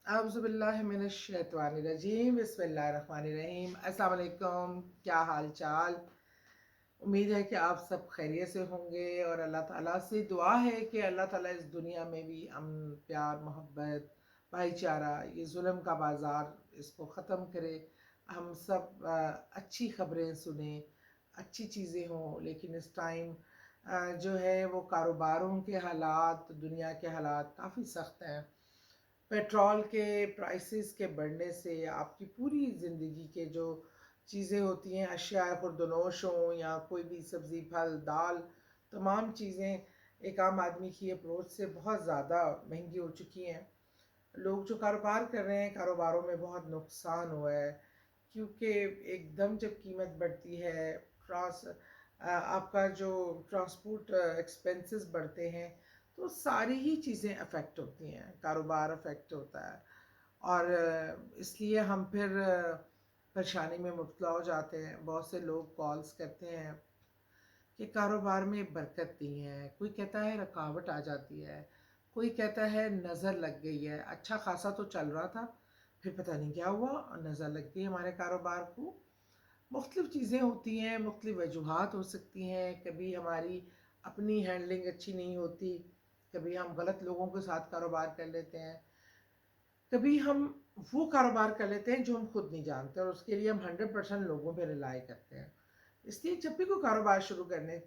औज़ुबिल्लाहिमिनश्शैतानिर्रजीम बिस्मिल्लाहिर्रहमानिर्रहीम। अस्सलाम वालेकुम, क्या हाल चाल। उम्मीद है कि आप सब खैरियत से होंगे और अल्लाह ताला से दुआ है कि अल्लाह ताला इस दुनिया में भी अमन, प्यार, मोहब्बत, भाईचारा, ये जुल्म का बाज़ार इसको ख़त्म करे। हम सब अच्छी खबरें सुने, अच्छी चीज़ें हों। लेकिन इस टाइम जो है वो कारोबारों के हालात, दुनिया के हालात काफ़ी सख्त हैं। पेट्रोल के प्राइसेस के बढ़ने से आपकी पूरी ज़िंदगी के जो चीज़ें होती हैं, अशिया खुर्दनोश हों या कोई भी सब्ज़ी, फल, दाल, तमाम चीज़ें एक आम आदमी की अप्रोच से बहुत ज़्यादा महंगी हो चुकी हैं। लोग जो कारोबार कर रहे हैं, कारोबारों में बहुत नुकसान हुआ है, क्योंकि एकदम जब कीमत बढ़ती है, आपका जो ट्रांसपोर्ट एक्सपेंसेस बढ़ते हैं, तो सारी ही चीज़ें अफेक्ट होती हैं, कारोबार अफेक्ट होता है। और इसलिए हम फिर परेशानी में मुब्तला हो जाते हैं। बहुत से लोग कॉल्स करते हैं कि कारोबार में बरकत नहीं है, कोई कहता है रुकावट आ जाती है, कोई कहता है नज़र लग गई है। अच्छा खासा तो चल रहा था, फिर पता नहीं क्या हुआ और नज़र लग गई हमारे कारोबार को। मुख्तलिफ़ चीज़ें होती हैं, मुख्तलिफ़ वजूहात हो सकती हैं। कभी हमारी अपनी हैंडलिंग अच्छी नहीं होती, कभी हम गलत लोगों के साथ कारोबार कर लेते हैं, कभी हम वो कारोबार कर लेते हैं जो हम खुद नहीं जानते और उसके लिए हम 100% लोगों पे रिलाई करते हैं। इसलिए जब भी कोई कारोबार शुरू करने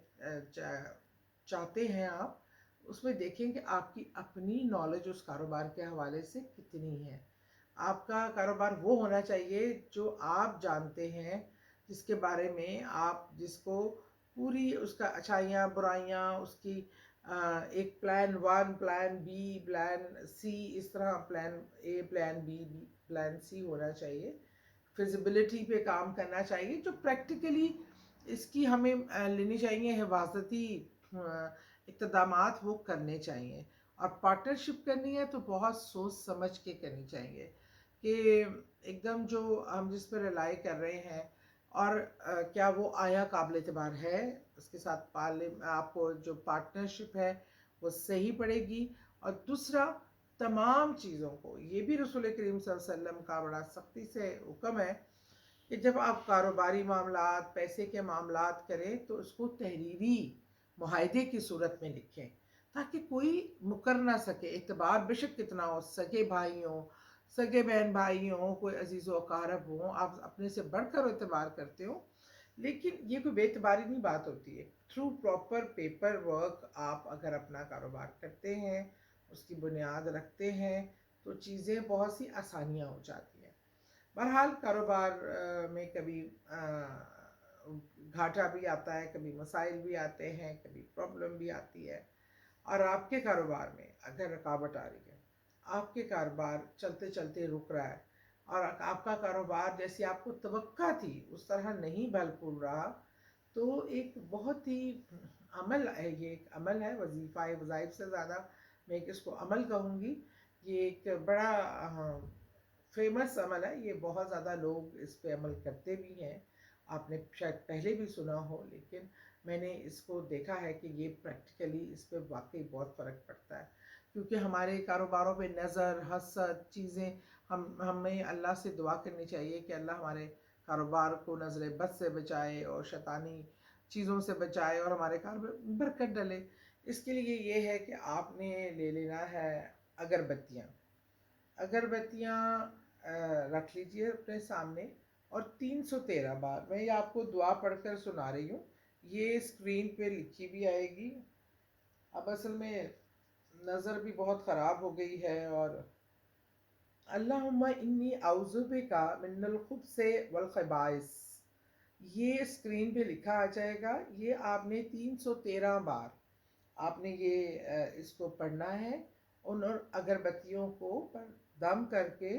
चाहते हैं आप, उसमें देखें कि आपकी अपनी नॉलेज उस कारोबार के हवाले से कितनी है। आपका कारोबार वो होना चाहिए जो आप जानते हैं, जिसके बारे में आप जिसको पूरी उसका अच्छाइयाँ, बुराइयाँ, उसकी एक plan 1, plan B, plan C, इस तरह plan A, plan B, plan C होना चाहिए। फिजिबिलिटी पे काम करना चाहिए, जो प्रैक्टिकली इसकी हमें लेनी चाहिए हिफाजती इक़दामात वो करने चाहिए। और पार्टनरशिप करनी है तो बहुत सोच समझ के करनी चाहिए कि एकदम जो हम जिस पर रिलाई कर रहे हैं और क्या वो आया काबिल एतबार है, उसके साथ पाले आपको जो पार्टनरशिप है वो सही पड़ेगी। और दूसरा, तमाम चीज़ों को ये भी रसूल करीम सल्लल्लाहु अलैहि वसल्लम का बड़ा सख्ती से हुक्म है कि जब आप कारोबारी मामलात, पैसे के मामलात करें तो उसको तहरीरी मुआहदे की सूरत में लिखें, ताकि कोई मुकर ना सके। एतबार बेशक कितना हो, सगे भाई हों, सगे बहन भाई हों, कोई अजीज़ व अकारब हों, आप अपने से बढ़कर एतबार करते हो, लेकिन ये कोई बेतबारी नहीं बात होती है। थ्रू प्रॉपर पेपर वर्क आप अगर अपना कारोबार करते हैं, उसकी बुनियाद रखते हैं, तो चीज़ें बहुत सी आसानियाँ हो जाती हैं। बहरहाल कारोबार में कभी घाटा भी आता है, कभी मसाइल भी आते हैं, कभी प्रॉब्लम भी आती है। और आपके कारोबार में अगर रुकावट आ रही है, आपके कारोबार चलते चलते रुक रहा है और आपका कारोबार जैसी आपको तवक्का थी उस तरह नहीं बल फूल रहा, तो एक बहुत ही अमल है, ये एक अमल है, वजीफ़ा है, वज़ाइफ से ज़्यादा मैं इसको अमल कहूँगी। ये एक बड़ा फेमस अमल है, ये बहुत ज़्यादा लोग इस पे अमल करते भी हैं। आपने शायद पहले भी सुना हो, लेकिन मैंने इसको देखा है कि ये प्रैक्टिकली इस पे वाकई बहुत फ़र्क पड़ता है, क्योंकि हमारे कारोबारों पे नज़र, हसद चीज़ें, हमें अल्लाह से दुआ करनी चाहिए कि अल्लाह हमारे कारोबार को नज़र बद से बचाए और शैतानी चीज़ों से बचाए और हमारे कारोबार में बरकत डले। इसके लिए ये है कि आपने ले लेना है अगरबत्तियाँ। अगरबत्तियाँ रख लीजिए अपने सामने और 313 बार, मैं ये आपको दुआ पढ़कर सुना रही हूँ, ये स्क्रीन पे लिखी भी आएगी। अब असल में नज़र भी बहुत ख़राब हो गई है और अल्लाहुम्मा इन्नी औज़ु बिका मिनल खुब्से वल खबाइस, ये स्क्रीन पे लिखा आ जाएगा। ये आपने 313 बार आपने ये इसको पढ़ना है। उन अगरबत्तियों को पर दम करके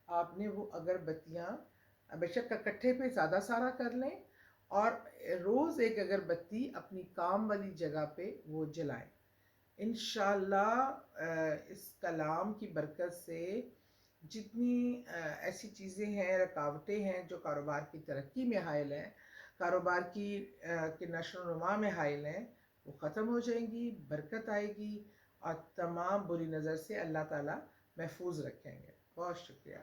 आपने वो अगरबत्तियाँ बेशक इकट्ठे पे ज़्यादा सारा कर लें और रोज़ एक अगरबत्ती अपनी काम वाली जगह पे वो जलाएं। इंशाअल्लाह इस कलाम की बरकत से जितनी ऐसी चीज़ें हैं, रुकावटें हैं जो कारोबार की तरक्की में हाइल हैं, कारोबार की नशो नुमा में हाइल हैं, वो ख़त्म हो जाएंगी, बरकत आएगी और तमाम बुरी नज़र से अल्लाह ताला महफूज रखेंगे। بہت شکریہ.